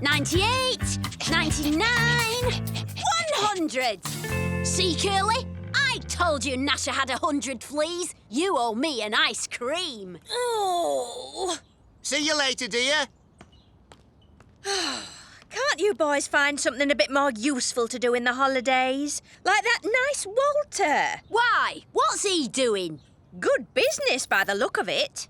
98, 99, 100. See, Curly? I told you Gnasher had 100 fleas. You owe me an ice cream. Oh. See you later, dear. Can't you boys find something a bit more useful to do in the holidays? Like that nice Walter. Why? What's he doing? Good business by the look of it.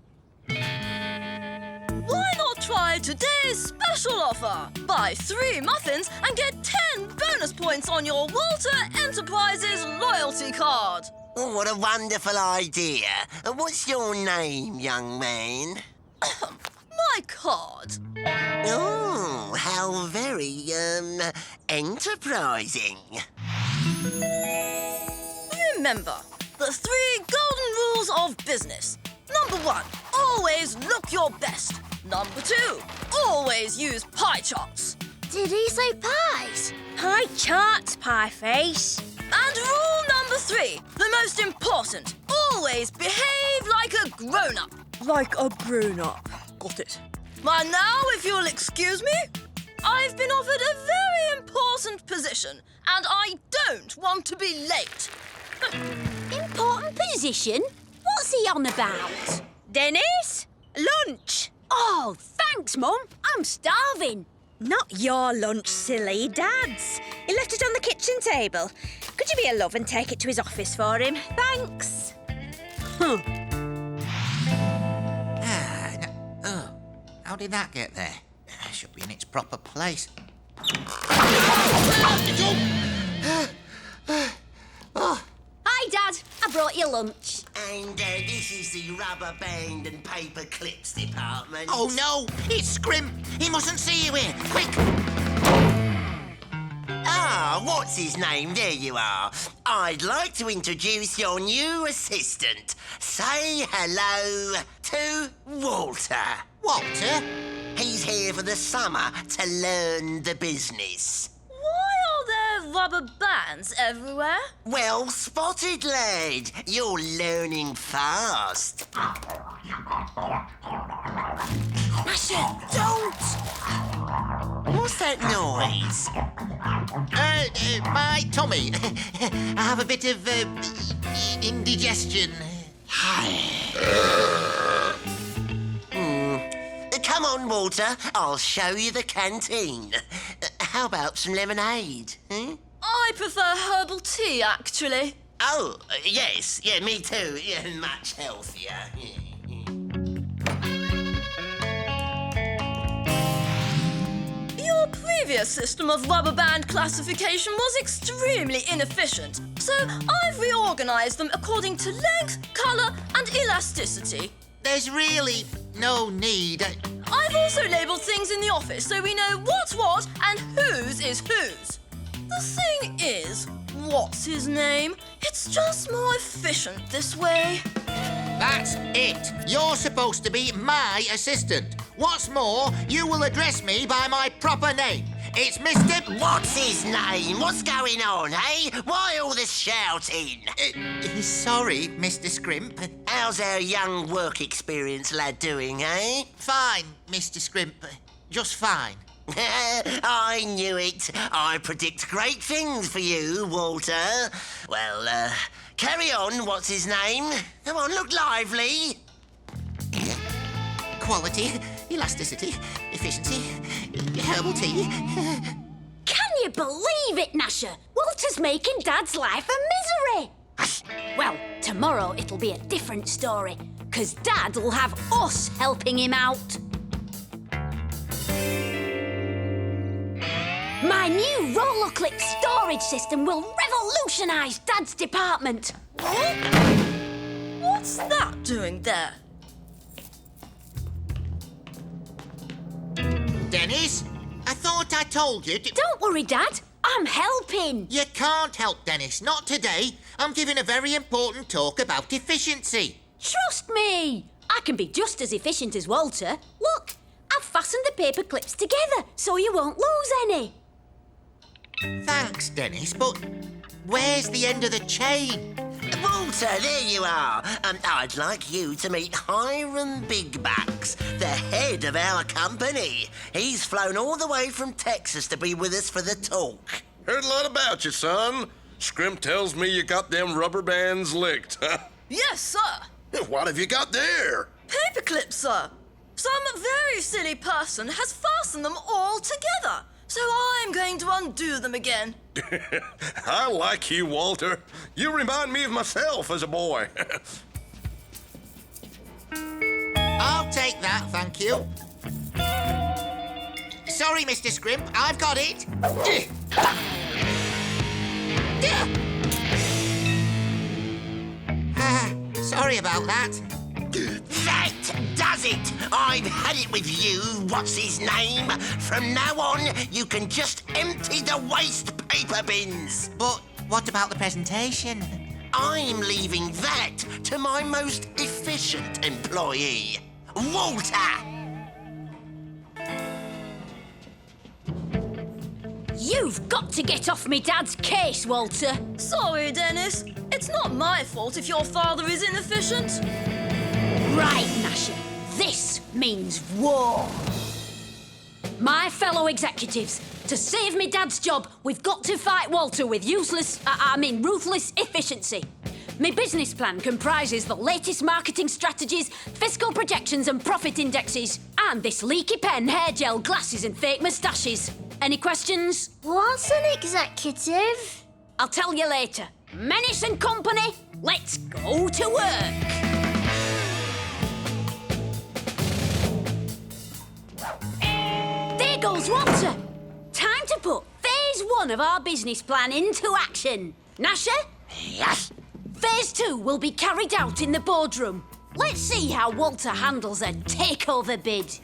Why not try today's special offer? Buy 3 muffins and get 10 bonus points on your Walter Enterprises loyalty card. Oh, what a wonderful idea. What's your name, young man? My card. Oh, how very, enterprising. Remember, the 3 golden rules of business. Number 1, always look your best. Number 2, always use pie charts. Did he say pies? Pie charts, pie face. And rule number 3, the most important, always behave like a grown-up. Like a grown-up. Got it. And now, if you'll excuse me, I've been offered a very important position, and I don't want to be late. Important position? What's he on about? Dennis, lunch. Oh, thanks, Mum. I'm starving. Not your lunch, silly. Dad's. He left it on the kitchen table. Could you be a love and take it to his office for him? Thanks. Huh. How did that get there? Should be in its proper place. Hi, Dad. I brought you lunch. And this is the rubber band and paper clips department. Oh, no! It's Scrimp! He mustn't see you here! Quick! Ah, what's his name? There you are. I'd like to introduce your new assistant. Say hello to Walter. Walter? He's here for the summer to learn the business. Why are there rubber bands everywhere? Well spotted, lad. You're learning fast. Gnasher, don't! What's that noise? My tummy. I have a bit of, indigestion. Come on, Walter. I'll show you the canteen. How about some lemonade? I prefer herbal tea, actually. Oh, yes. Yeah, me too. Yeah, much healthier. Yeah. Your previous system of rubber band classification was extremely inefficient, so I've reorganized them according to length, colour and elasticity. There's really no need. I've also labelled things in the office so we know what's what and whose is whose. The thing is, what's his name? It's just more efficient this way. That's it. You're supposed to be my assistant. What's more, you will address me by my proper name. It's Mr. What's his name? What's going on, eh? Why all this shouting? Sorry, Mr. Scrimp. How's our young work experience lad doing, eh? Fine, Mr. Scrimp. Just fine. I knew it. I predict great things for you, Walter. Well, carry on. What's his name? Come on, look lively. Quality, elasticity, efficiency, herbal tea. Can you believe it, Gnasher? Walter's making Dad's life a misery. Well, tomorrow it'll be a different story, 'cause Dad will have us helping him out. My new roller clip storage system will revolutionise Dad's department. What's that doing there? Dennis, I thought I told you to... Don't worry, Dad. I'm helping. You can't help, Dennis. Not today. I'm giving a very important talk about efficiency. Trust me. I can be just as efficient as Walter. Look, I've fastened the paper clips together so you won't lose any. Thanks, Dennis, but where's the end of the chain? Walter, there you are. I'd like you to meet Hiram Bigbacks, the head of our company. He's flown all the way from Texas to be with us for the talk. Heard a lot about you, son. Scrimp tells me you got them rubber bands licked. Yes, sir. What have you got there? Paper clips, sir. Some very silly person has fastened them all together, so I'm going to undo them again. I like you, Walter. You remind me of myself as a boy. I'll take that, thank you. Sorry, Mr. Scrimp, I've got it. Sorry about that. That does it! I've had it with you, what's his name? From now on, you can just empty the waste paper bins. But what about the presentation? I'm leaving that to my most efficient employee, Walter. You've got to get off me dad's case, Walter. Sorry, Dennis. It's not my fault if your father is inefficient. Right, Gnasher. This means war. My fellow executives, to save me dad's job, we've got to fight Walter with ruthless efficiency. My business plan comprises the latest marketing strategies, fiscal projections and profit indexes, and this leaky pen, hair gel, glasses and fake moustaches. Any questions? What's an executive? I'll tell you later. Menace and company, let's go to work. There goes Walter. Time to put phase 1 of our business plan into action. Gnasher? Yes? Phase 2 will be carried out in the boardroom. Let's see how Walter handles a takeover bid.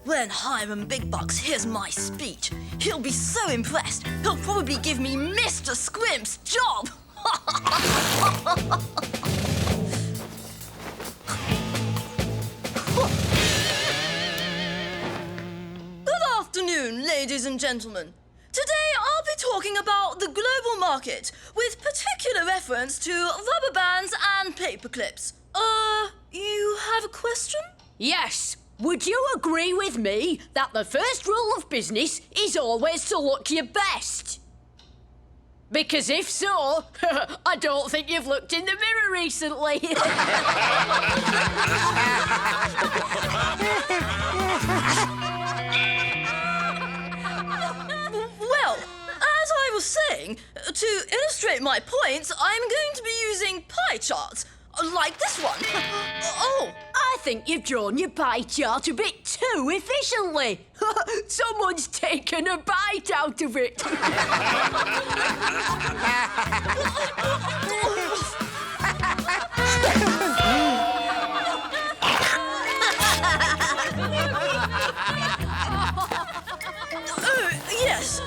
When Hiram Bigbucks hears my speech, he'll be so impressed, he'll probably give me Mr. Squimp's job. Good afternoon, ladies and gentlemen. Today I'll be talking about the global market, with particular reference to rubber bands and paper clips. You have a question? Yes. Would you agree with me that the first rule of business is always to look your best? Because if so, I don't think you've looked in the mirror recently. Well, as I was saying, to illustrate my points, I'm going to be using pie charts, like this one. Oh, I think you've drawn your pie chart a bit too efficiently. Someone's taken a bite out of it. Yes.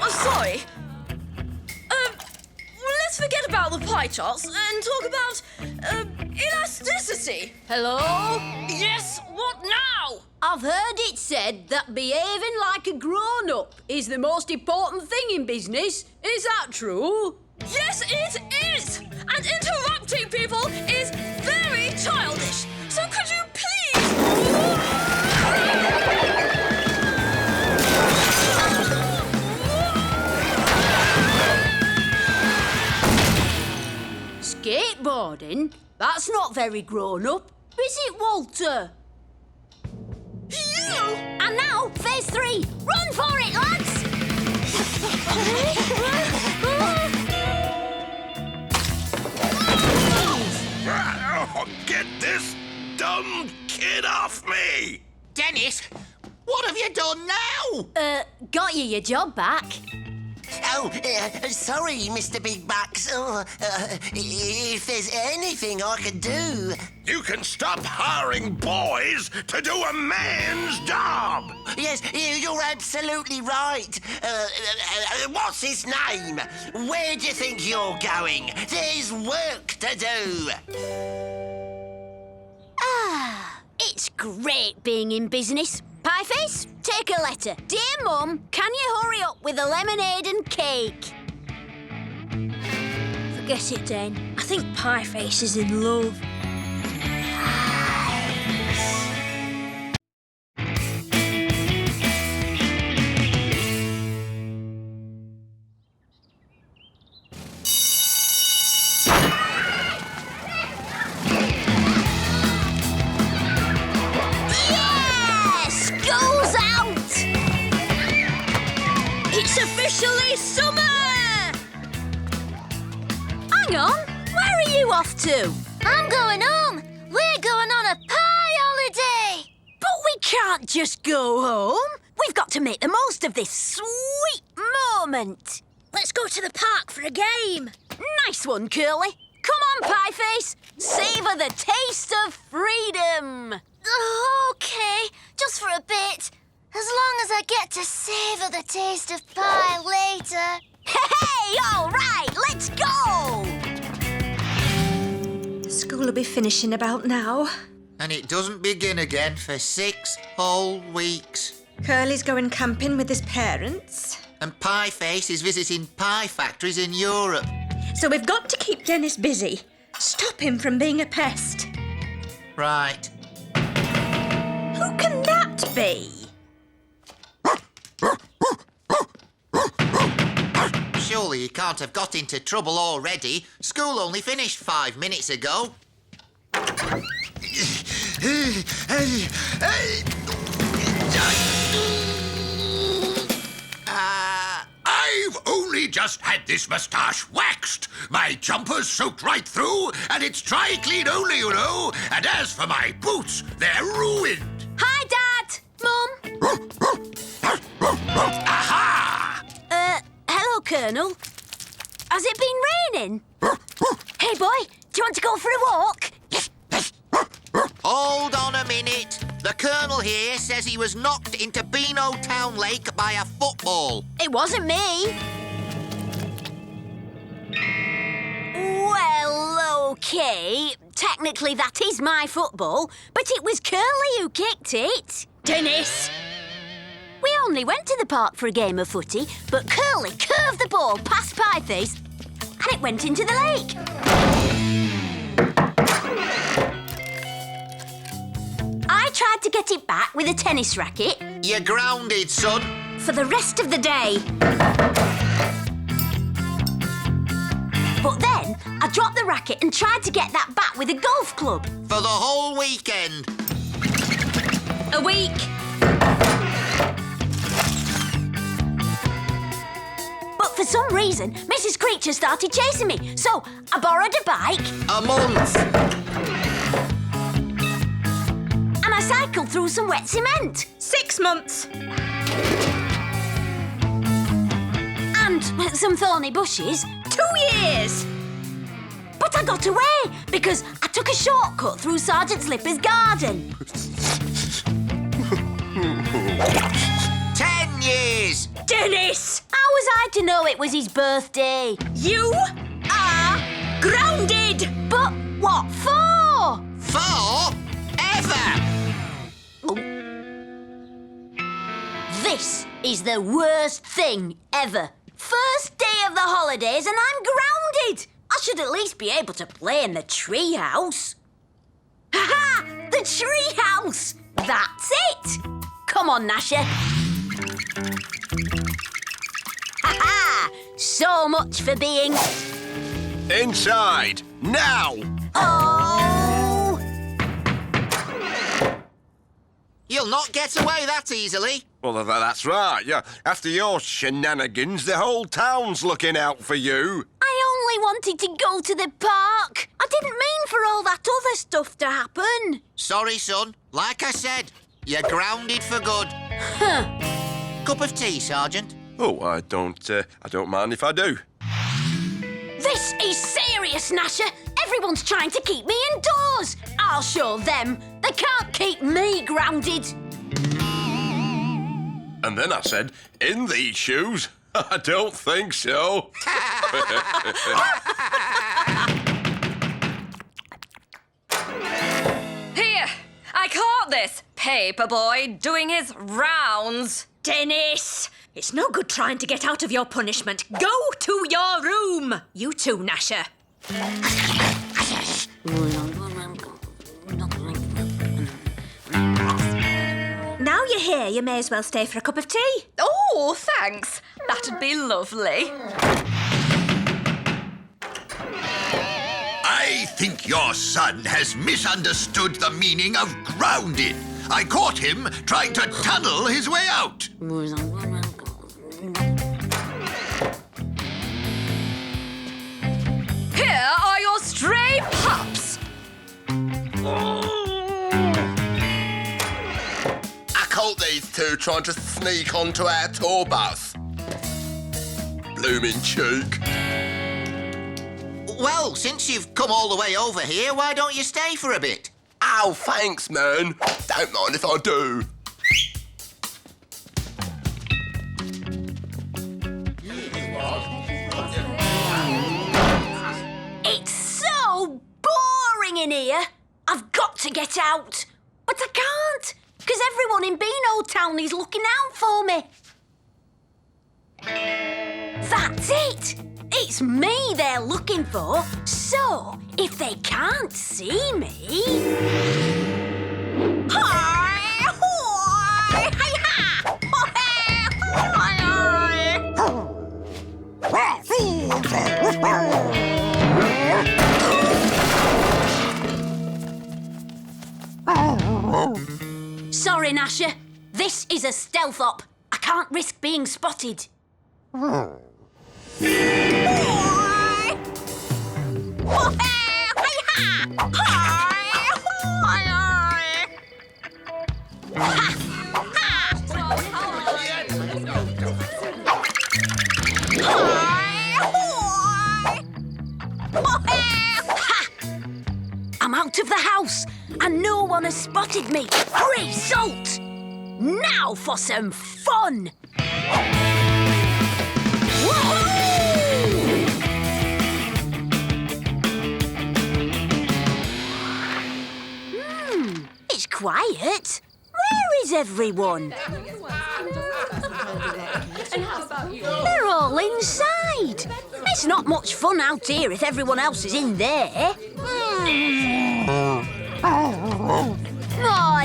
Sorry. Let's forget about the pie charts and talk about elasticity. Hello? Yes, what now? I've heard it said that behaving like a grown-up is the most important thing in business. Is that true? Yes, it is! And interrupting people is very childish. So could you please... Skateboarding? That's not very grown-up, is it, Walter? You! And now, phase 3. Run for it, lads! Oh, get this dumb kid off me! Dennis, what have you done now? Got you your job back. Oh, sorry, Mr. Bigbacks. If there's anything I could do... You can stop hiring boys to do a man's job! Yes, you're absolutely right. What's his name? Where do you think you're going? There's work to do. It's great being in business. Pieface, take a letter. Dear Mum, can you hurry up with the lemonade and cake? Guess it ain't. I think Pieface is in love. Yes! School's out! It's officially summer! Hang on, where are you off to? I'm going home. We're going on a pie holiday. But we can't just go home. We've got to make the most of this sweet moment. Let's go to the park for a game. Nice one, Curly. Come on, Pieface. Savour the taste of freedom. Okay, just for a bit. As long as I get to savour the taste of pie later. Hey, all right, let's go. School will be finishing about now. And it doesn't begin again for 6 whole weeks. Curly's going camping with his parents. And Pieface is visiting pie factories in Europe. So we've got to keep Dennis busy. Stop him from being a pest. Right. Who can that be? Surely he can't have got into trouble already. School only finished 5 minutes ago. I've only just had this moustache waxed. My jumper's soaked right through, and it's dry clean only, you know. And as for my boots, they're ruined. Hi, Dad. Mum. Aha! Hello, Colonel. Has it been raining? Hey, boy, do you want to go for a walk? Hold on a minute. The Colonel here says he was knocked into Beano Town Lake by a football. It wasn't me. Well, OK. Technically, that is my football, but it was Curly who kicked it. Dennis! We only went to the park for a game of footy, but Curly curved the ball past Pieface and it went into the lake. I tried to get it back with a tennis racket You're grounded, son. for the rest of the day. But then I dropped the racket and tried to get that back with a golf club. For the whole weekend. A week. But for some reason, Mrs. Creature started chasing me, so I borrowed a bike A month. and I cycled through some wet cement. 6 months. And some thorny bushes. 2 years. But I got away because I took a shortcut through Sergeant Slipper's garden. 10 years. Dennis! How was I to know it was his birthday? You are grounded! But what for? Forever. This is the worst thing ever. First day of the holidays and I'm grounded. I should at least be able to play in the treehouse. Ha-ha! The treehouse! That's it! Come on, Gnasher. Ha-ha! So much for being... Inside, now! Oh! You'll not get away that easily. Well, that's right, yeah. After your shenanigans, the whole town's looking out for you. I only wanted to go to the park. I didn't mean for all that other stuff to happen. Sorry, son. Like I said, you're grounded for good. Huh. Cup of tea, Sergeant? Oh, I don't mind if I do. This is serious, Gnasher. Everyone's trying to keep me indoors. I'll show them. They can't keep me grounded. And then I said, in these shoes? I don't think so. Here, I caught this paper boy doing his rounds. Dennis! It's no good trying to get out of your punishment. Go to your room, you two, Gnasher. Now you're here, you may as well stay for a cup of tea. Oh, thanks. That'd be lovely. I think your son has misunderstood the meaning of grounded. I caught him trying to tunnel his way out. Here are your stray pups. I caught these two trying to sneak onto our tour bus. Blooming cheek. Well, since you've come all the way over here, why don't you stay for a bit? Oh, thanks, man. Don't mind if I do. It's so boring in here. I've got to get out. But I can't, because everyone in Beano Town is looking out for me. That's it. It's me they're looking for. So, if they can't see me... Hi! Hi! Hi! Sorry, Gnasher. This is a stealth op. I can't risk being spotted. I'm out of the house, and no one has spotted me. Result! Now for some fun! Woohoo! It's quiet. Where is everyone? They're all inside. It's not much fun out here if everyone else is in there. Oh,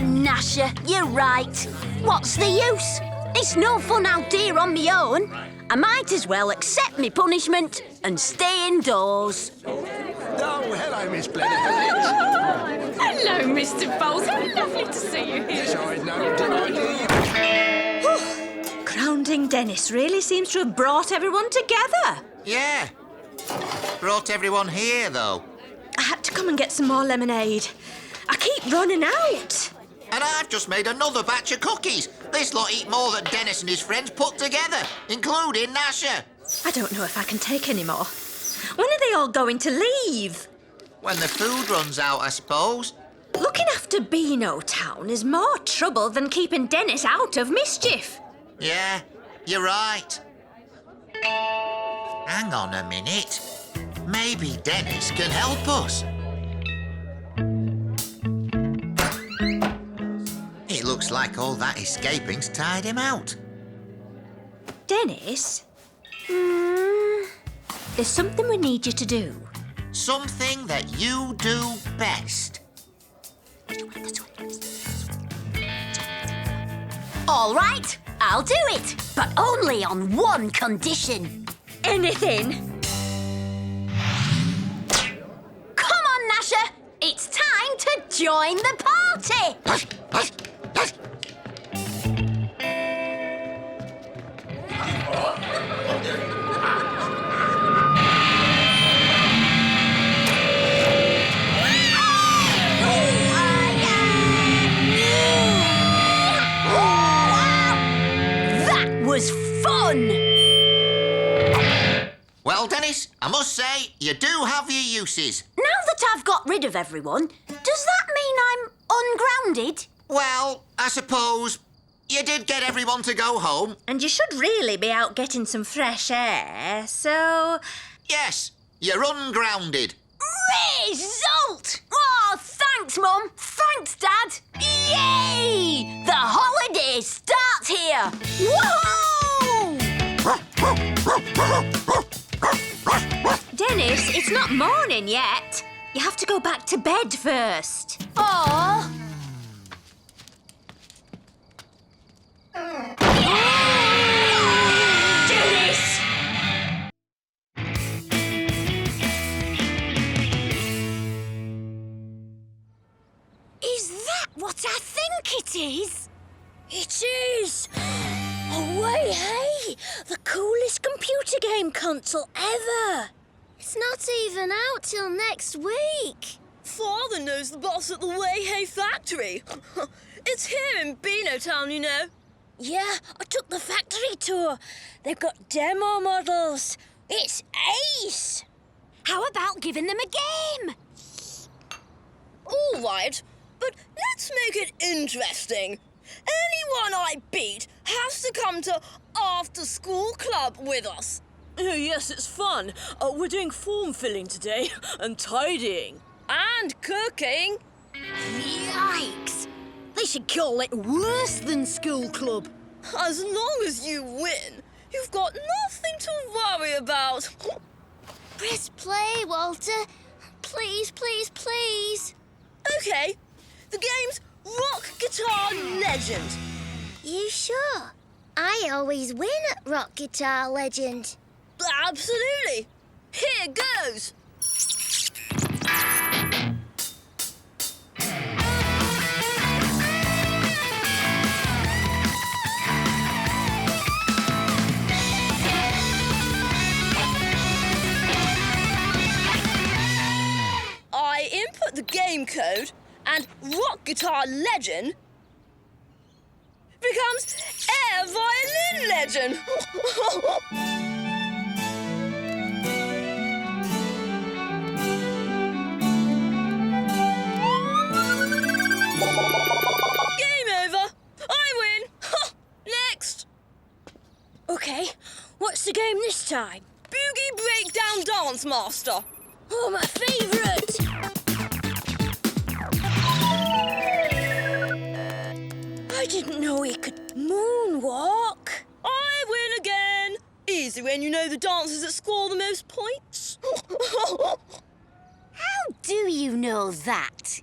Gnasher, you're right. What's the use? It's no fun out here on my own. I might as well accept my punishment and stay indoors. Oh, hello, Miss Blenny. Hello, Mr. Bowles. How lovely to see you here. Yes, I know. Did I Grounding Dennis really seems to have brought everyone together. Yeah. Brought everyone here, though. I had to come and get some more lemonade. I keep running out. And I've just made another batch of cookies. This lot eat more than Dennis and his friends put together, including Gnasher. I don't know if I can take any more. When are they all going to leave? When the food runs out, I suppose. Looking after Beano Town is more trouble than keeping Dennis out of mischief. Yeah, you're right. Hang on a minute. Maybe Dennis can help us. It looks like all that escaping's tired him out. Dennis? There's something we need you to do. Something that you do best. All right, I'll do it, but only on one condition. Anything? Come on, Gnasher. It's time to join the party. That was fun. Well, Dennis, I must say, you do have your uses. Now that I've got rid of everyone, does that mean I'm ungrounded? Well, I suppose you did get everyone to go home. And you should really be out getting some fresh air, so... Yes, you're ungrounded. Result! Oh, thanks, Mum. Thanks, Dad. Yay! The holiday starts here. Woohoo! Dennis, it's not morning yet. You have to go back to bed first. Aww. Dennis! Is that what I think it is? It is! Oh, wait, hey! The coolest computer game console ever! It's not even out till next week. Father knows the boss at the Way Hay factory. It's here in Beano Town, you know. Yeah, I took the factory tour. They've got demo models. It's ace! How about giving them a game? All right, but let's make it interesting. Anyone I beat has to come to after-school club with us. Oh, yes, it's fun. We're doing form filling today and tidying. And cooking. Yikes! They should call it worse than school club. As long as you win, you've got nothing to worry about. Press play, Walter. Please, please, please. OK, the game's Rock Guitar Legend. You sure? I always win at Rock Guitar Legend. Absolutely. Here goes. I input the game code and Rock Guitar Legend becomes Air Violin Legend. Game over. I win. Next. OK, what's the game this time? Boogie Breakdown Dance Master. Oh, my favourite! I didn't know he could moonwalk. I win again. Easy when you know the dancers that score the most points. How do you know that?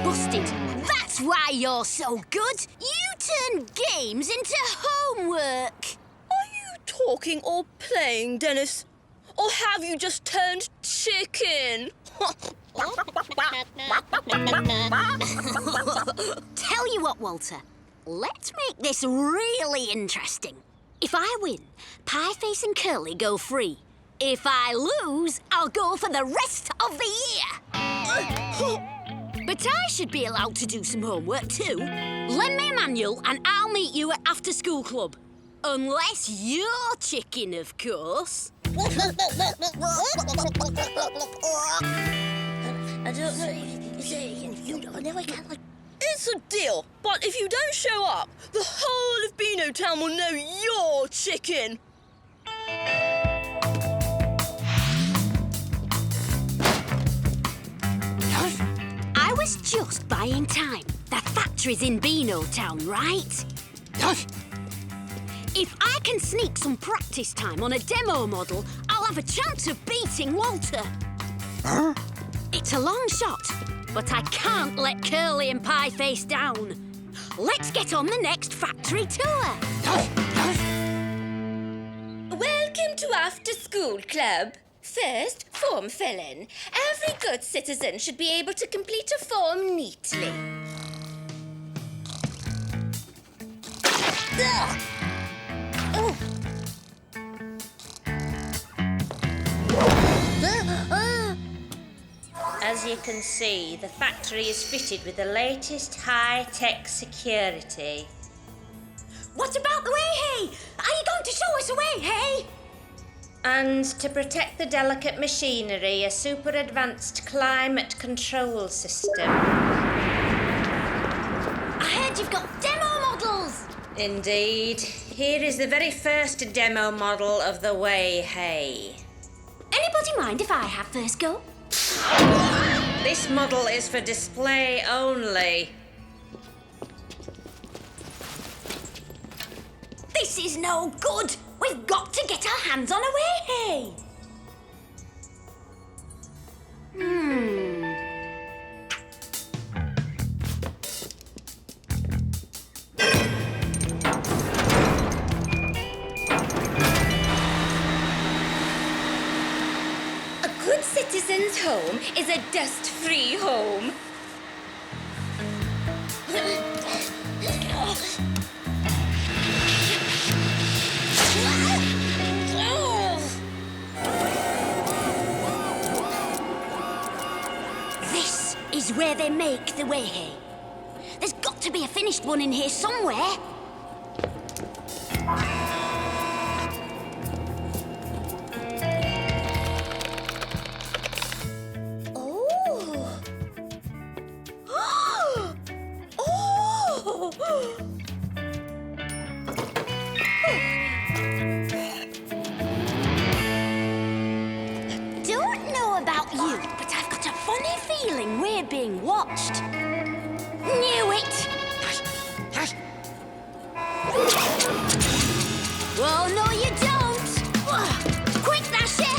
Busted. That's why you're so good. You turn games into homework. Are you talking or playing, Dennis? Or have you just turned chicken? Tell you what, Walter. Let's make this really interesting. If I win, Pieface and Curly go free. If I lose, I'll go for the rest of the year. But I should be allowed to do some homework too. Lend me a manual and I'll meet you at after school club. Unless you're chicken, of course. I don't know. It's a deal, but if you don't show up, the whole of Beano Town will know you're chicken. I was just buying time. The factory's in Beano Town, right? If I can sneak some practice time on a demo model, I'll have a chance of beating Walter. Huh? It's a long shot, but I can't let Curly and Pieface down. Let's get on the next factory tour. Welcome to After School Club. First, form filling. Every good citizen should be able to complete a form neatly. Oh. As you can see, the factory is fitted with the latest high-tech security. What about the way, hey? Are you going to show us a way, hey? And to protect the delicate machinery, a super advanced climate control system. I heard you've got demo models. Indeed. Here is the very first demo model of the Way Hay. Anybody mind if I have first go? This model is for display only. This is no good. We've got to get our hands on a way. A good citizen's home is a dust-free home. This is where they make the way. There's got to be a finished one in here somewhere. Don't know about you, but I've got a funny feeling we're being watched. Knew it! Well, no, you don't! Quick, Gnasher!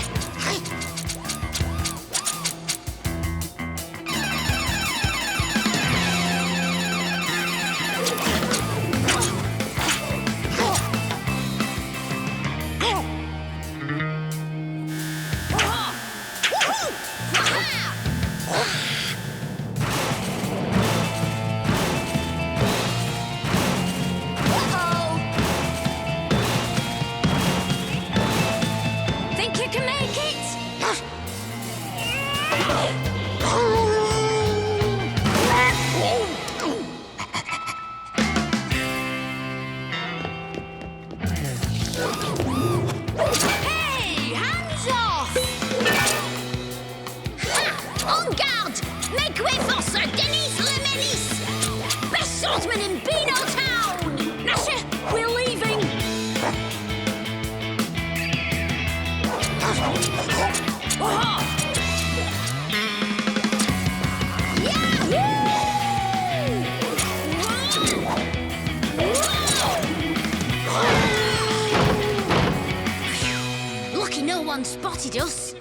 Think you can make it? Hey, hands off! Ha! En garde! Make way for Sir Denis le Menace! Best swordsman in Beano Town! Gnasher, we're leaving! Lucky no one spotted us.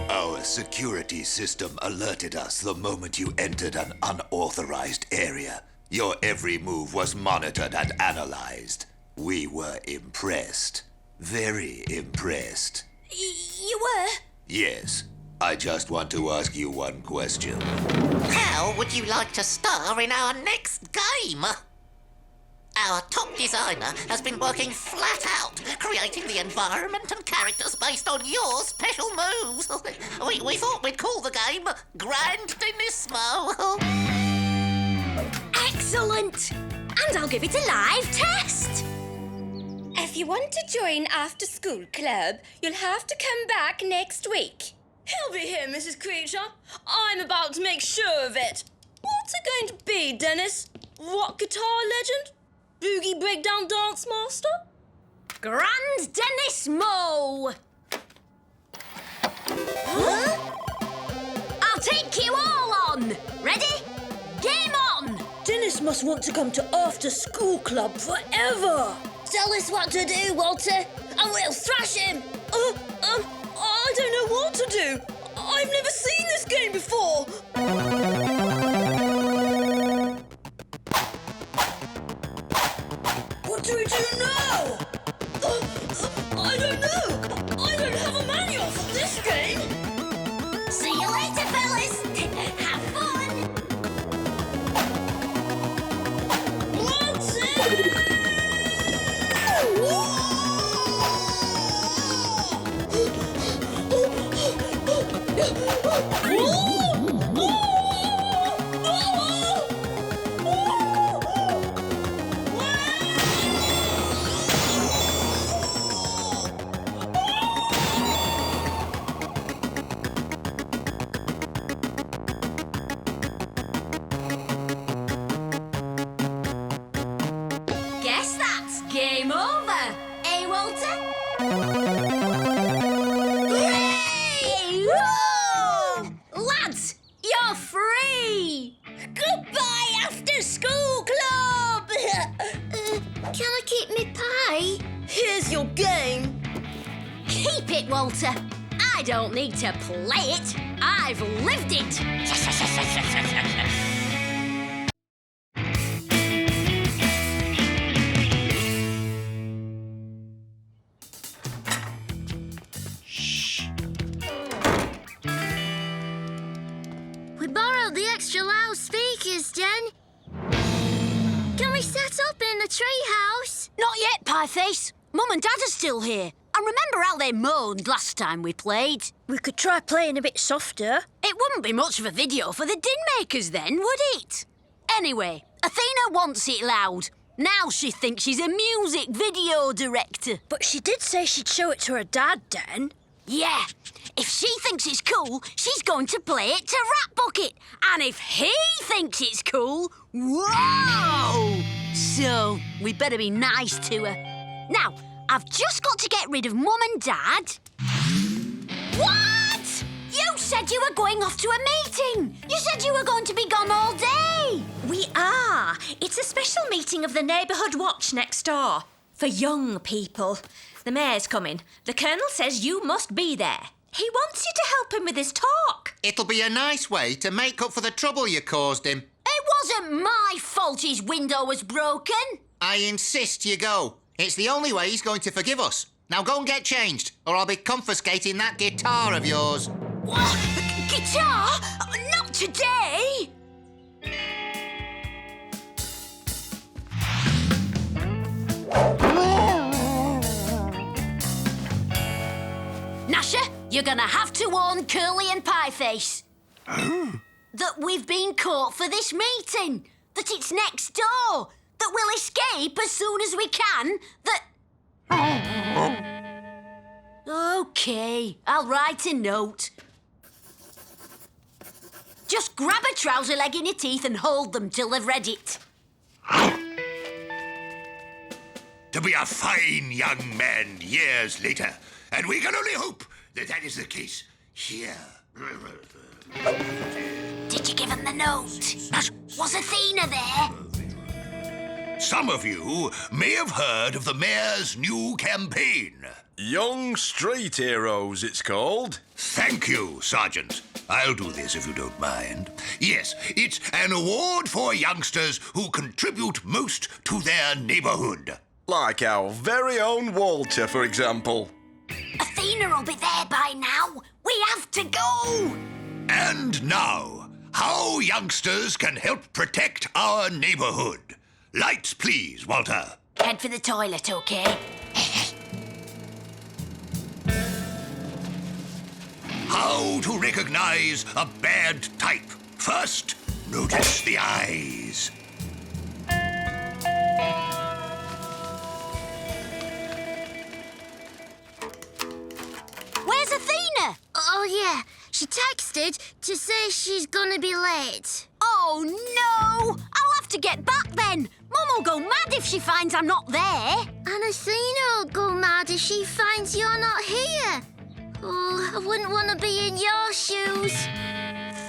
Our security system alerted us the moment you entered an unauthorized area. Your every move was monitored and analyzed. We were impressed. Very impressed. You were? Yes. I just want to ask you one question. How would you like to star in our next game? Our top designer has been working flat out, creating the environment and characters based on your special moves. We thought we'd call the game Grand Denismo. Excellent! And I'll give it a live test! If you want to join After School Club, you'll have to come back next week. He'll be here, Mrs. Creature. I'm about to make sure of it. What's it going to be, Dennis? Rock guitar legend? Boogie breakdown dance master? Grand Denismo! Huh? I'll take you all on! Ready? Game on! Dennis must want to come to After School Club forever. Tell us what to do, Walter, and we'll thrash him. I don't know what to do. I've never seen this game before. What do we do now? I don't know. I don't have a manual for this game. See you later, fellas! Have fun! Walter! free! Goodbye, after school club! Can I keep me pie? Here's your game. Keep it, Walter. I don't need to play it. I've lived it. We borrowed the extra loud speakers, Jen. Can we set up in the treehouse? Not yet, Pieface. Mum and Dad are still here. And remember how they moaned last time we played? We could try playing a bit softer. It wouldn't be much of a video for the din makers then, would it? Anyway, Athena wants it loud. Now she thinks she's a music video director. But she did say she'd show it to her dad, Den. Yeah, if she thinks it's cool, she's going to play it to Rat Bucket. And if he thinks it's cool, whoa! So, we better be nice to her. Now, I've just got to get rid of Mum and Dad. What? You said you were going off to a meeting. You said you were going to be gone all day. We are. It's a special meeting of the Neighbourhood Watch next door. For young people. The mayor's coming. The Colonel says you must be there. He wants you to help him with his talk. It'll be a nice way to make up for the trouble you caused him. It wasn't my fault his window was broken. I insist you go. It's the only way he's going to forgive us. Now go and get changed, or I'll be confiscating that guitar of yours. What? Guitar? Not today! Gnasher, you're gonna have to warn Curly and Pieface that we've been caught for this meeting, that it's next door, that we'll escape as soon as we can, that... OK, I'll write a note. Just grab a trouser leg in your teeth and hold them till they've read it. To be a fine young man years later, and we can only hope that that is the case here. Did you give him the note? Was Athena there? Some of you may have heard of the mayor's new campaign. Young Street Heroes, it's called. Thank you, Sergeant. I'll do this if you don't mind. Yes, it's an award for youngsters who contribute most to their neighborhood. Like our very own Walter, for example. Athena will be there by now. We have to go. And now, how youngsters can help protect our neighborhood. Lights, please, Walter. Head for the toilet, OK? How to recognize a bad type. First, notice the eyes. Where's Athena? Oh, yeah. She texted to say she's gonna be late. Oh, no! I'll have to get back then. Mum will go mad if she finds I'm not there. And Athena will go mad if she finds you're not here. Oh, I wouldn't want to be in your shoes.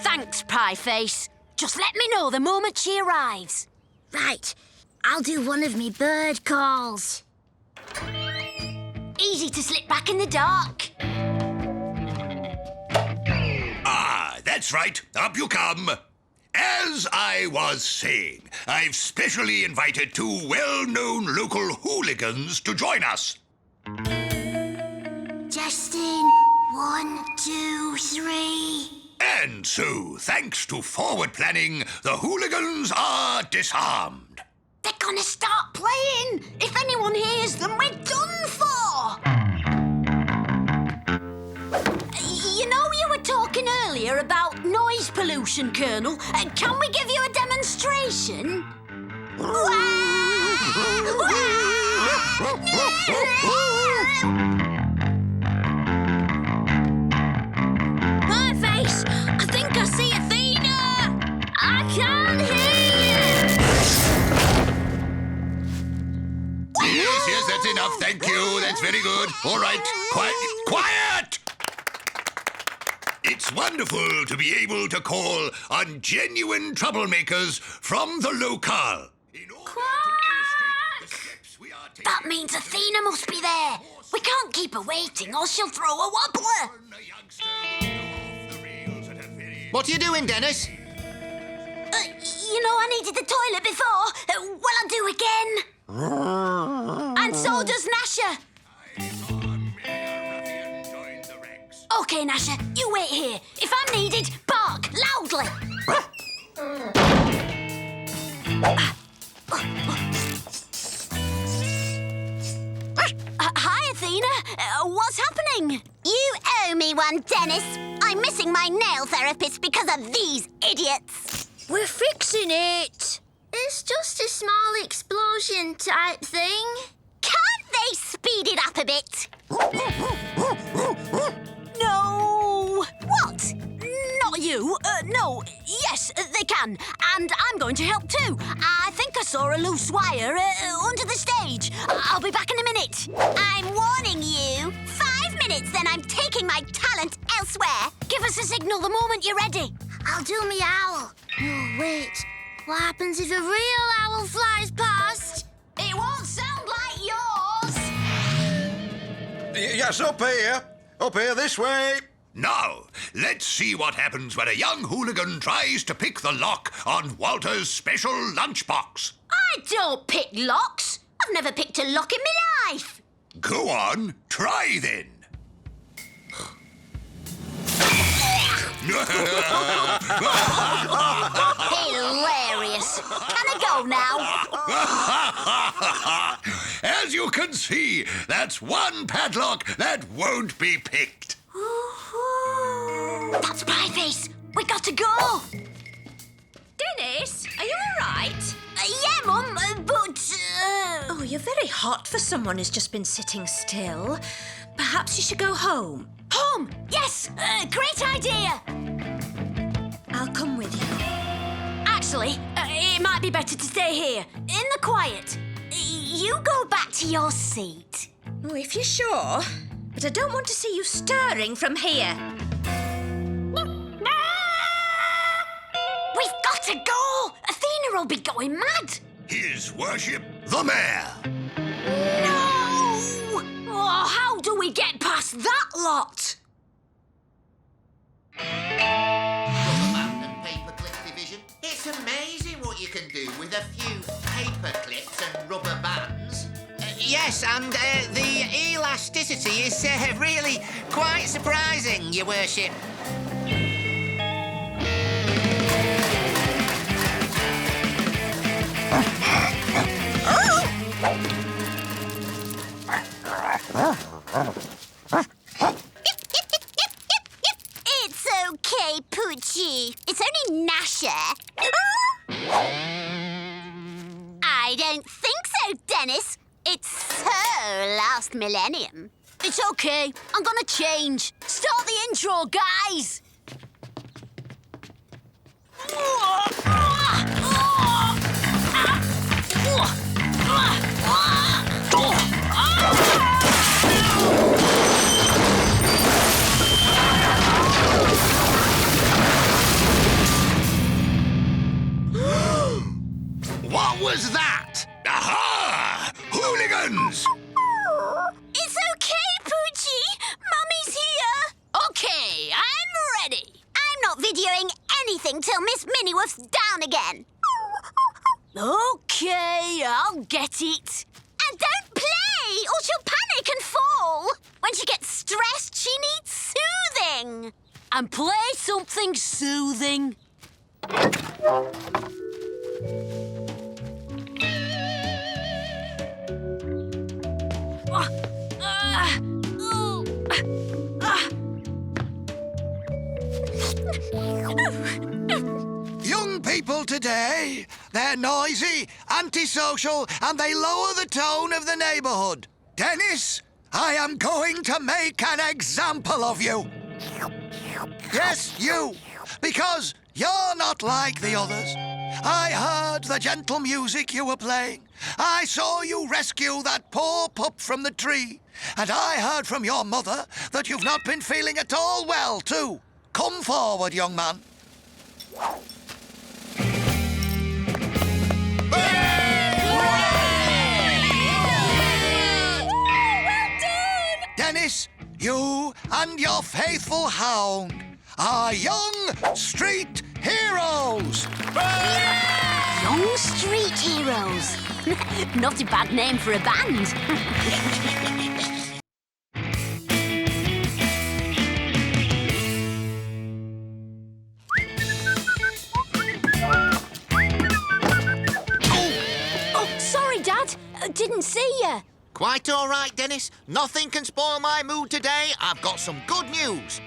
Thanks, Pieface. Just let me know the moment she arrives. Right. I'll do one of me bird calls. Easy to slip back in the dark. Ah, that's right. Up you come. As I was saying, I've specially invited two well-known local hooligans to join us. Justin, 1, 2, 3. And so, thanks to forward planning, the hooligans are disarmed. They're gonna start playing. If anyone hears them, we're done for. You know, you were talking earlier about noise pollution, Colonel. Can we give you a demonstration? My face! I think I see Athena! I can't hear you! Yes, that's enough. Thank you. That's very good. All right. Quiet. Quiet! It It's wonderful to be able to call on genuine troublemakers from the locale. That means Athena must be there. We can't keep her waiting or she'll throw a wobbler. What are you doing, Dennis? You know, I needed the toilet before. Well, I'll do again. And so does Gnasher. OK, Gnasher, you wait here. If I'm needed, bark loudly. Hi, Athena. What's happening? You owe me one, Dennis. I'm missing my nail therapist because of these idiots. We're fixing it. It's just a small explosion type thing. Can't they speed it up a bit? No. What? Not you. No. Yes, they can. And I'm going to help too. I think I saw a loose wire under the stage. I'll be back in a minute. I'm warning you. 5 minutes, then I'm taking my talent elsewhere. Give us a signal the moment you're ready. I'll do me owl. Oh, wait. What happens if a real owl flies past? It won't sound like yours. Yes, up here. Up here, this way. Now, let's see what happens when a young hooligan tries to pick the lock on Walter's special lunchbox. I don't pick locks. I've never picked a lock in my life. Go on, try then. Hilarious. Can I go now? As you can see, that's one padlock that won't be picked. That's Pieface. We got to go. Dennis, are you all right? Yeah, Mum, but... Oh, you're very hot for someone who's just been sitting still. Perhaps you should go home. Home? Yes, great idea. I'll come with you. Actually, it might be better to stay here, in the quiet. You go back to your seat. Oh, if you're sure. But I don't want to see you stirring from here. We've got to go! Athena will be going mad. His worship, the mayor. No! Oh, how do we get past that lot? Rubber band and paper clip division. It's amazing what you can do with a few paper clips and rubber bands. Yes, and the elasticity is really quite surprising, Your Worship. It's okay, Poochie. It's only Gnasher. I don't think so, Dennis. It's so last millennium. It's okay. I'm gonna change. Start the intro, guys. What was that? Aha! Hooligans! It's okay, Poochie. Mummy's here. Okay, I'm ready. I'm not videoing anything till Miss Minnieworth's down again. Okay, I'll get it. And don't play, or she'll panic and fall. When she gets stressed, she needs soothing. And play something soothing. Young people today, they're noisy, antisocial, and they lower the tone of the neighbourhood. Dennis, I am going to make an example of you. Yes, you, because you're not like the others. I heard the gentle music you were playing. I saw you rescue that poor pup from the tree. And I heard from your mother that you've not been feeling at all well, too. Come forward, young man. Dennis, you and your faithful hound are young street heroes. Young Street Heroes. Not a bad name for a band. Oh, sorry, Dad. Didn't see you. Quite all right, Dennis. Nothing can spoil my mood today. I've got some good news.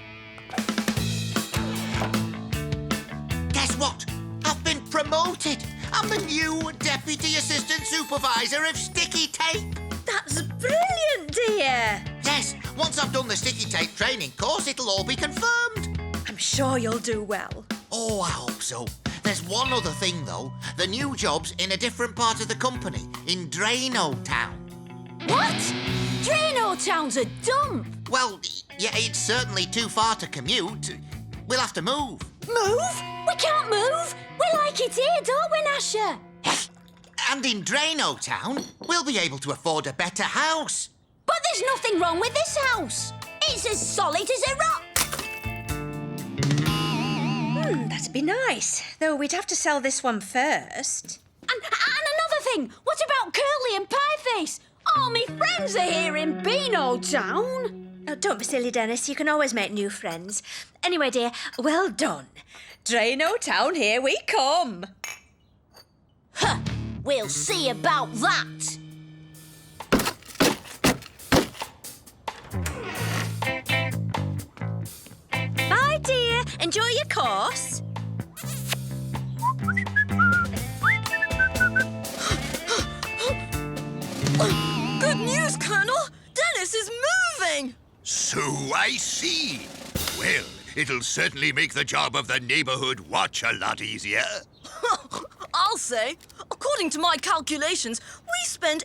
Guess what? I've been promoted. I'm the new Deputy Assistant Supervisor of Sticky Tape. That's brilliant, dear. Yes, once I've done the sticky tape training course, it'll all be confirmed. I'm sure you'll do well. Oh, I hope so. There's one other thing, though. The new job's in a different part of the company, in Drano Town. What? Drano Town's a dump. Well, yeah, it's certainly too far to commute. We'll have to move. Move? We can't move. We like it here, don't we, Gnasher? And in Drano Town, we'll be able to afford a better house. But there's nothing wrong with this house. It's as solid as a rock. That'd be nice. Though we'd have to sell this one first. And another thing, what about Curly and Pieface? All my friends are here in Beano Town. Oh, don't be silly, Dennis. You can always make new friends. Anyway, dear, well done. Drano Town, here we come. Huh, we'll see about that. Bye, dear. Enjoy your course. Good news, Colonel! Dennis is moving! So I see. Well, it'll certainly make the job of the neighborhood watch a lot easier. I'll say, according to my calculations, we spend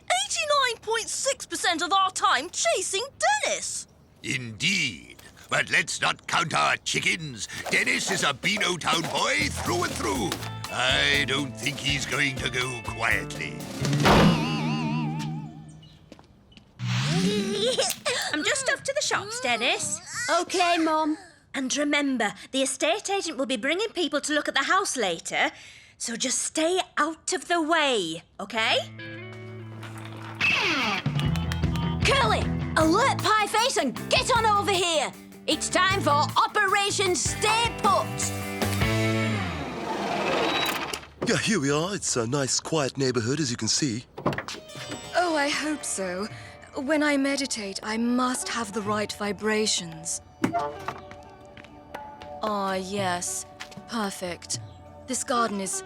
89.6% of our time chasing Dennis. Indeed. But let's not count our chickens. Dennis is a Beano Town boy through and through. I don't think he's going to go quietly. I'm just off to the shops, Dennis. OK, Mum. And remember, the estate agent will be bringing people to look at the house later, so just stay out of the way, OK? Curly, alert Pieface and get on over here. It's time for Operation Stay Put. Yeah, here we are. It's a nice, quiet neighborhood, as you can see. Oh, I hope so. When I meditate, I must have the right vibrations. Ah, yes. Perfect. This garden is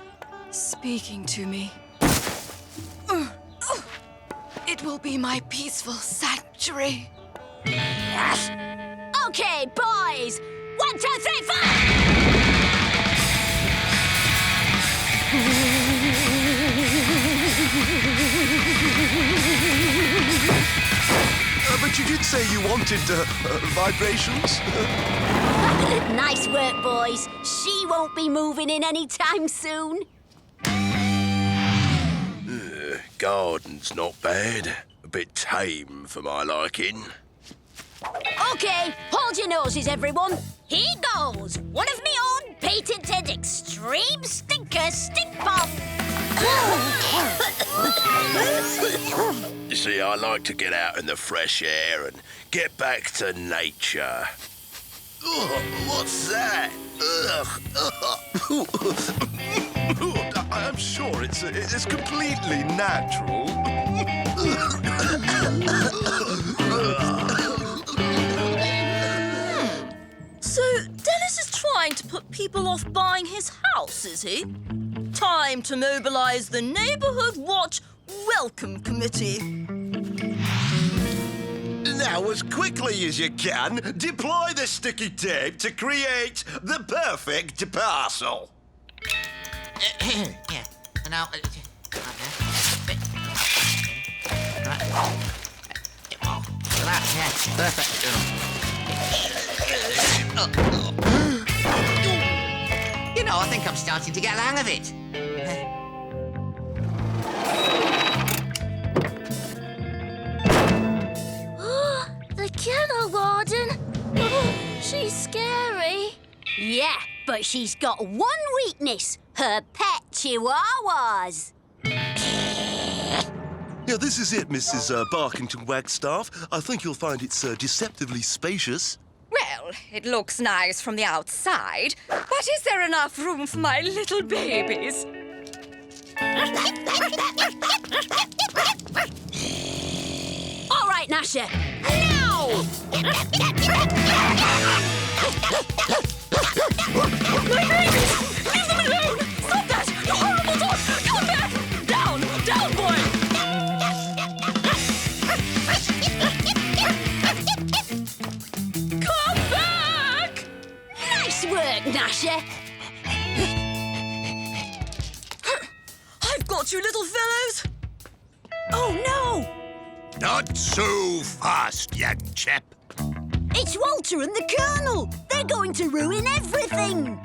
speaking to me. It will be my peaceful sanctuary. OK, boys. 1, 2, 3, 5! But you did say you wanted vibrations. Nice work, boys. She won't be moving in any time soon. Garden's not bad. A bit tame for my liking. OK, hold your noses, everyone. Here goes. One of me own patented extreme stinker stink bomb. You see, I like to get out in the fresh air and get back to nature. Ugh, what's that? I'm sure it's completely natural. So, Dennis is trying to put people off buying his house, is he? Time to mobilize the Neighborhood Watch Welcome Committee. Now, as quickly as you can, deploy the sticky tape to create the perfect parcel. Yeah. Now, perfect. You know, I think I'm starting to get the hang of it. The kennel warden. Oh, she's scary. Yeah, but she's got one weakness. Her pet chihuahuas. Yeah, this is it, Mrs. Barkington Wagstaff. I think you'll find it's deceptively spacious. Well, it looks nice from the outside, but is there enough room for my little babies? All right, Gnasher. Now! My babies! Leave them alone! Stop that! You horrible dog! Come back! Down! Down, boy! Come back! Nice work, Gnasher. I've got you, little fellows! Oh, no! Not so fast, young chap. It's Walter and the Colonel. They're going to ruin everything.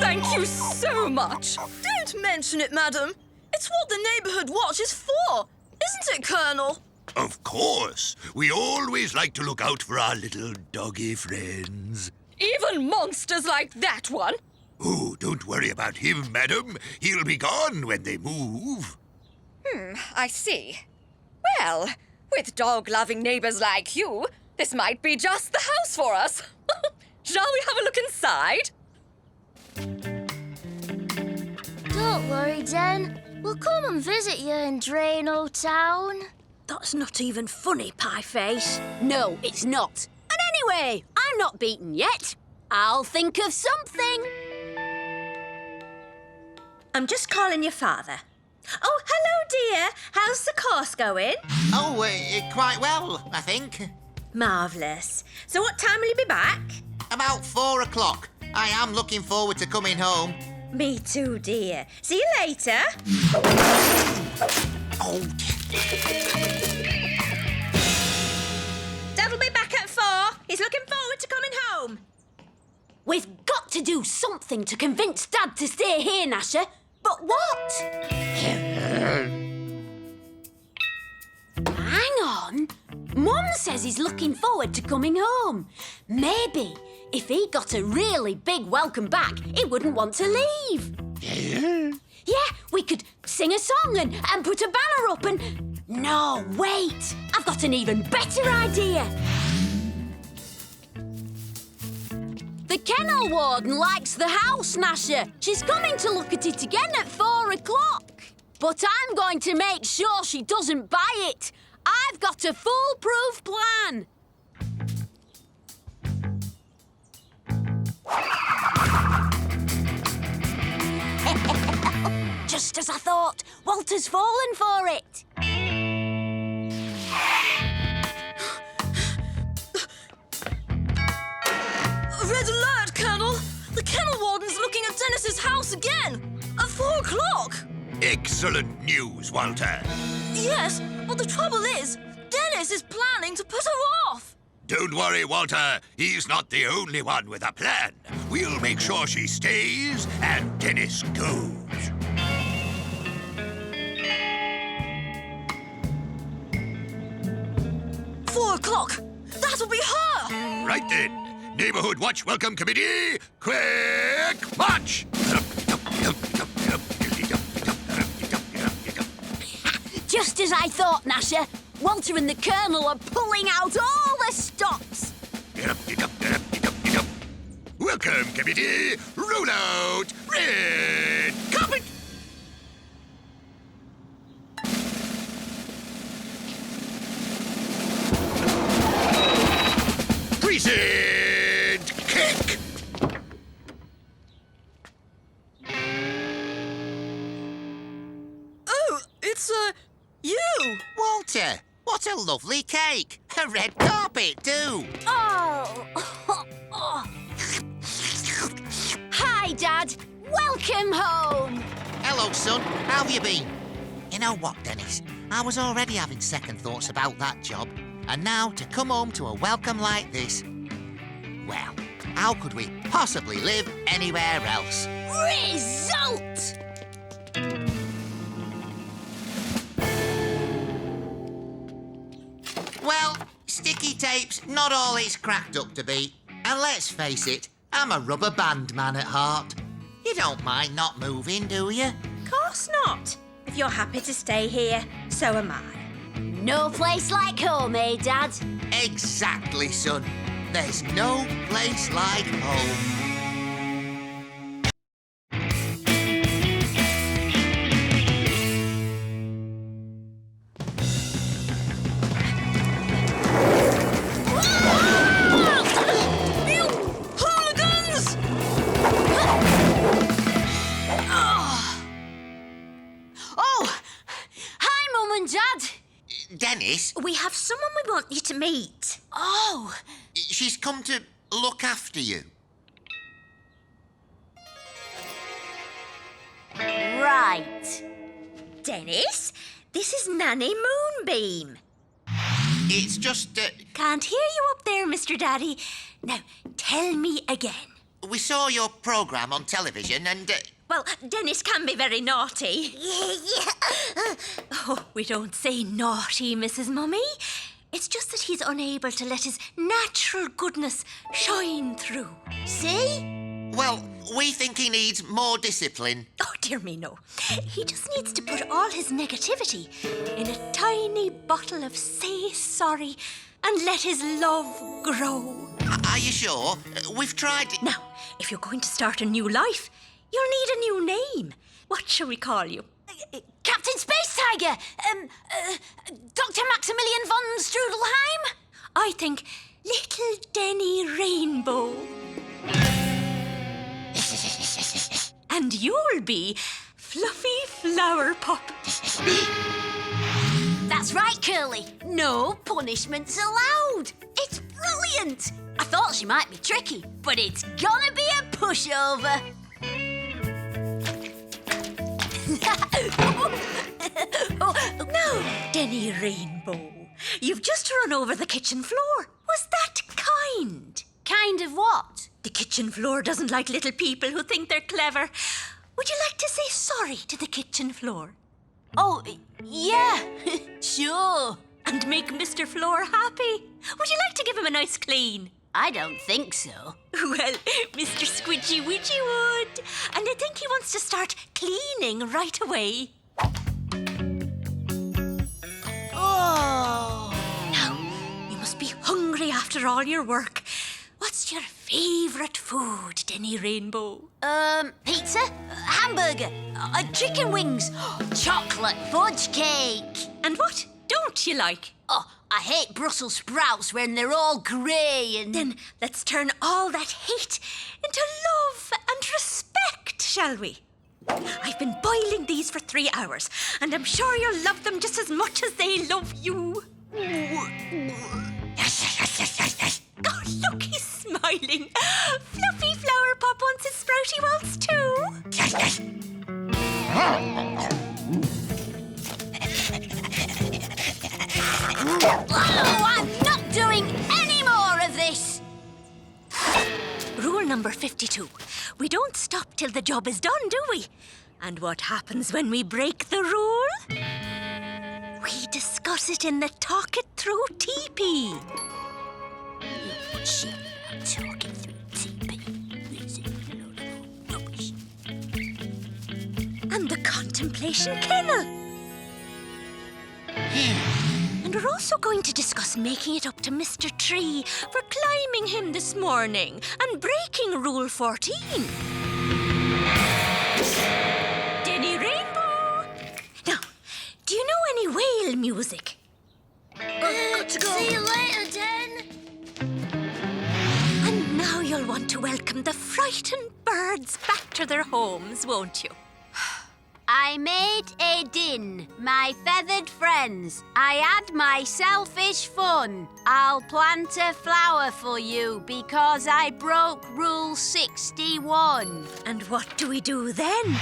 Thank you so much. Don't mention it, madam. It's what the neighbourhood watch is for. Isn't it, Colonel? Of course. We always like to look out for our little doggy friends. Even monsters like that one? Oh, don't worry about him, madam. He'll be gone when they move. I see. Well, with dog-loving neighbours like you, this might be just the house for us. Shall we have a look inside? Don't worry, Den. We'll come and visit you in Drano Town. That's not even funny, Pieface. No, it's not. And anyway, I'm not beaten yet. I'll think of something. I'm just calling your father. Oh, hello, dear. How's the course going? Oh, quite well, I think. Marvellous. So what time will you be back? About 4 o'clock. I am looking forward to coming home. Me too, dear. See you later. Oh, Dad'll be back at 4. He's looking forward to coming home. We've got to do something to convince Dad to stay here, Gnasher. But what? Hang on. Mum says he's looking forward to coming home. Maybe if he got a really big welcome back, he wouldn't want to leave. Yeah, we could sing a song and put a banner up and... No, wait. I've got an even better idea. The kennel warden likes the house, Gnasher. She's coming to look at it again at 4 o'clock. But I'm going to make sure she doesn't buy it. I've got a foolproof plan. Just as I thought, Walter's fallen for it. Red alert, Colonel! The kennel warden's looking at Dennis's house again! At 4 o'clock! Excellent news, Walter. Yes, but the trouble is, Dennis is planning to put her off! Don't worry, Walter. He's not the only one with a plan. We'll make sure she stays and Dennis goes. $4. That'll be her! Right then. Neighborhood Watch Welcome Committee, quick march! Just as I thought, Gnasher. Walter and the Colonel are pulling out all the stops. Welcome Committee, roll out red carpet! Present cake! Oh, it's, you! Walter, what a lovely cake. A red carpet, too. Oh. Hi, Dad. Welcome home. Hello, son. How have you been? You know what, Dennis? I was already having second thoughts about that job. And now to come home to a welcome like this... Well, How could we possibly live anywhere else? Result! Well, sticky tape's not all it's cracked up to be. And let's face it, I'm a rubber band man at heart. You don't mind not moving, do you? Of course not. If you're happy to stay here, so am I. No place like home, eh, Dad? Exactly, son. There's no place like home. Dennis? We have someone we want you to meet. Oh. She's come to look after you. Right. Dennis, this is Nanny Moonbeam. It's just... Can't hear you up there, Mr. Daddy. Now, tell me again. We saw your programme on television and... Well, Dennis can be very naughty. Oh, we don't say naughty, Mrs. Mummy. It's just that he's unable to let his natural goodness shine through. See? Well, we think he needs more discipline. Oh, dear me, no. He just needs to put all his negativity in a tiny bottle of Say Sorry and let his love grow. Are you sure? We've tried... Now, if you're going to start a new life, you'll need a new name. What shall we call you? Captain Space Tiger! Dr. Maximilian von Strudelheim? I think Little Denny Rainbow. And you'll be Fluffy Flower Pop. That's right, Curly. No punishments allowed. It's brilliant. I thought she might be tricky, but it's gonna be a pushover. No, Denny Rainbow. You've just run over the kitchen floor. Was that kind? Kind of what? The kitchen floor doesn't like little people who think they're clever. Would you like to say sorry to the kitchen floor? Oh, yeah, sure. And make Mr. Floor happy? Would you like to give him a nice clean? I don't think so. Well, Mr. Squidgy Widgy would. And I think he wants to start cleaning right away. Oh. Now, you must be hungry after all your work. What's your favourite food, Denny Rainbow? Pizza, hamburger, chicken wings, chocolate fudge cake. And what don't you like? Oh, I hate Brussels sprouts when they're all grey and... Then let's turn all that hate into love and respect, shall we? I've been boiling these for 3 hours, and I'm sure you'll love them just as much as they love you. Yes. Oh, look, he's smiling. Fluffy Flower Pop wants his sprouty waltz too. Yes. Oh, I'm not doing any more of this. Rule number 52. We don't stop till the job is done, do we? And what happens when we break the rule? We discuss it in the Talk It Through teepee. Talking through teepee. Rubbish. And the Contemplation Kennel. And we're also going to discuss making it up to Mr. Tree for climbing him this morning and breaking Rule 14. Denny Rainbow! Now, do you know any whale music? Got to go. See you later, Den. And now you'll want to welcome the frightened birds back to their homes, won't you? I made a din, my feathered friends. I had my selfish fun. I'll plant a flower for you because I broke Rule 61. And what do we do then?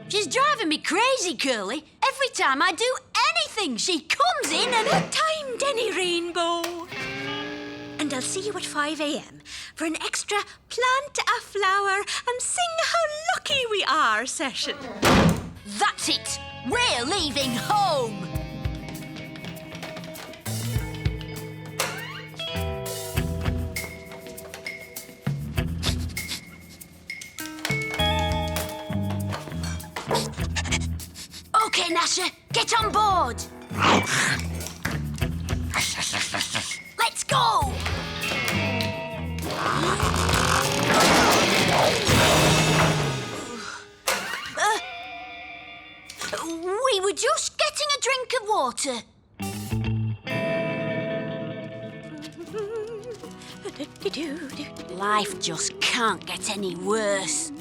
She's driving me crazy, Curly. Every time I do anything, she comes in and... What time, Denny Rainbow? And I'll see you at 5 a.m. for an extra plant a flower and sing how lucky we are session. That's it. We're leaving home. Okay, Gnasher, get on board. Let's go. We were just getting a drink of water. Life just can't get any worse.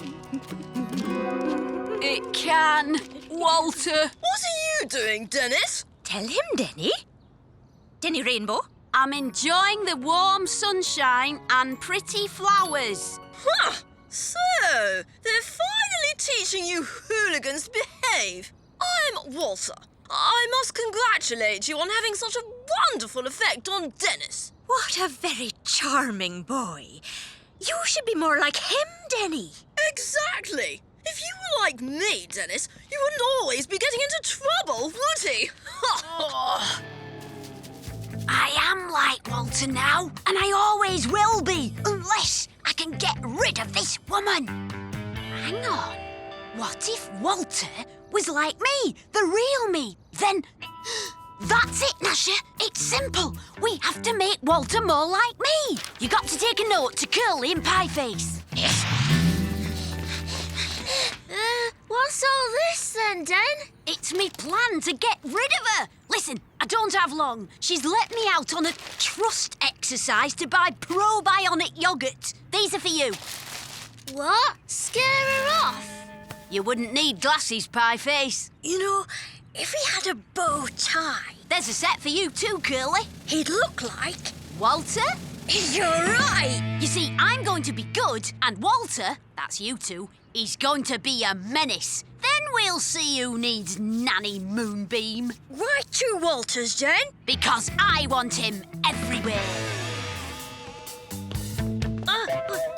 It can, Walter. What are you doing, Dennis? Tell him, Denny. Denny Rainbow. I'm enjoying the warm sunshine and pretty flowers. Huh! So, they're finally teaching you hooligans to behave. I'm Walter. I must congratulate you on having such a wonderful effect on Dennis. What a very charming boy. You should be more like him, Denny. Exactly. If you were like me, Dennis, you wouldn't always be getting into trouble, would he? I am like Walter now, and I always will be, unless I can get rid of this woman. Hang on. What if Walter was like me, the real me? Then that's it, Gnasher. It's simple. We have to make Walter more like me. You got to take a note to Curly and Pieface. What's all this then, Den? It's me plan to get rid of her. Listen, I don't have long. She's let me out on a trust exercise to buy probiotic yoghurt. These are for you. What? Scare her off? You wouldn't need glasses, Pieface. You know, if he had a bow tie... There's a set for you too, Curly. He'd look like... Walter? You're right. You see, I'm going to be good, and Walter, that's you two, he's going to be a menace. Then we'll see who needs Nanny Moonbeam. Why 2 Walters, Jen? Because I want him everywhere.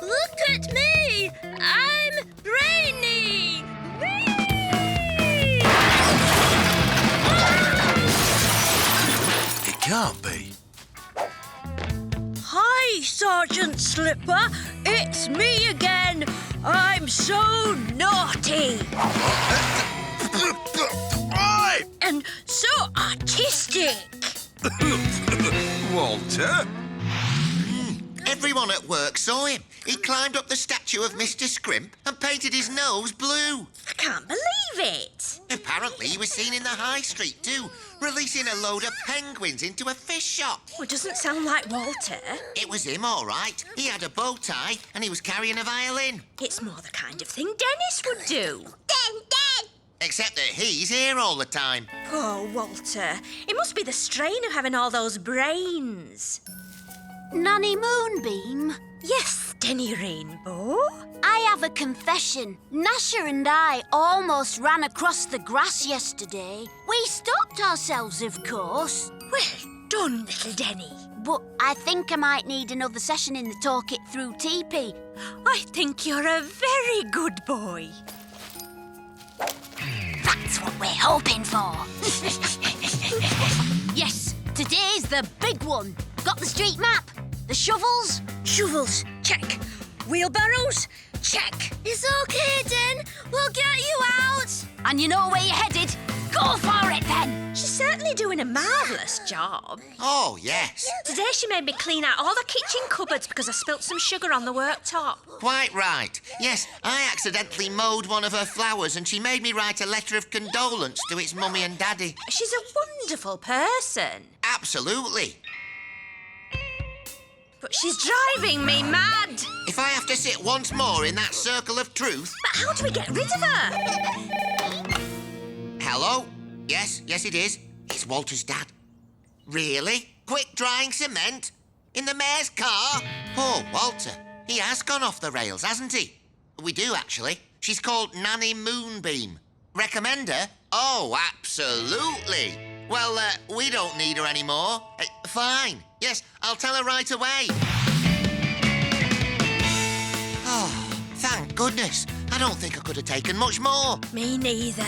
Look at me! I'm Brainy! It can't be. Hi, Sergeant Slipper. It's me again. I'm so naughty. And so artistic. Walter? Everyone at work saw him. He climbed up the statue of Mr. Scrimp and painted his nose blue. I can't believe it. Apparently, he was seen in the high street too, releasing a load of penguins into a fish shop. Well, it doesn't sound like Walter. It was him, all right. He had a bow tie and he was carrying a violin. It's more the kind of thing Dennis would do. Den! Except that he's here all the time. Poor Walter. It must be the strain of having all those brains. Nanny Moonbeam? Yes, Denny Rainbow? I have a confession. Gnasher and I almost ran across the grass yesterday. We stopped ourselves, of course. Well done, little Denny. But I think I might need another session in the Talk It Through teepee. I think you're a very good boy. That's what we're hoping for. Yes, today's the big one. Got the street map? The shovels? Shovels, check. Wheelbarrows, check. It's okay, Den. We'll get you out. And you know where you're headed? Go for it, then. She's certainly doing a marvellous job. Oh, yes. Today she made me clean out all the kitchen cupboards because I spilt some sugar on the worktop. Quite right. Yes, I accidentally mowed one of her flowers and she made me write a letter of condolence to its mummy and daddy. She's a wonderful person. Absolutely. But she's driving me mad. If I have to sit once more in that circle of truth... But how do we get rid of her? Hello? Yes, it is. It's Walter's dad. Really? Quick drying cement? In the mayor's car? Poor Walter. He has gone off the rails, hasn't he? We do, actually. She's called Nanny Moonbeam. Recommend her? Oh, absolutely. Well, we don't need her anymore. Fine. Yes, I'll tell her right away. Oh, thank goodness. I don't think I could have taken much more. Me neither.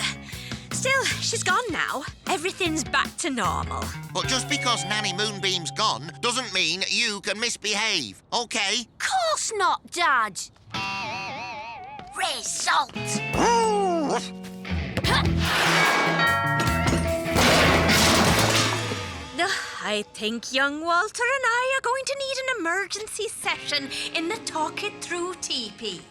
Still, she's gone now. Everything's back to normal. But just because Nanny Moonbeam's gone doesn't mean you can misbehave, OK? Course not, Dad. Result. I think young Walter and I are going to need an emergency session in the Talk It Through teepee.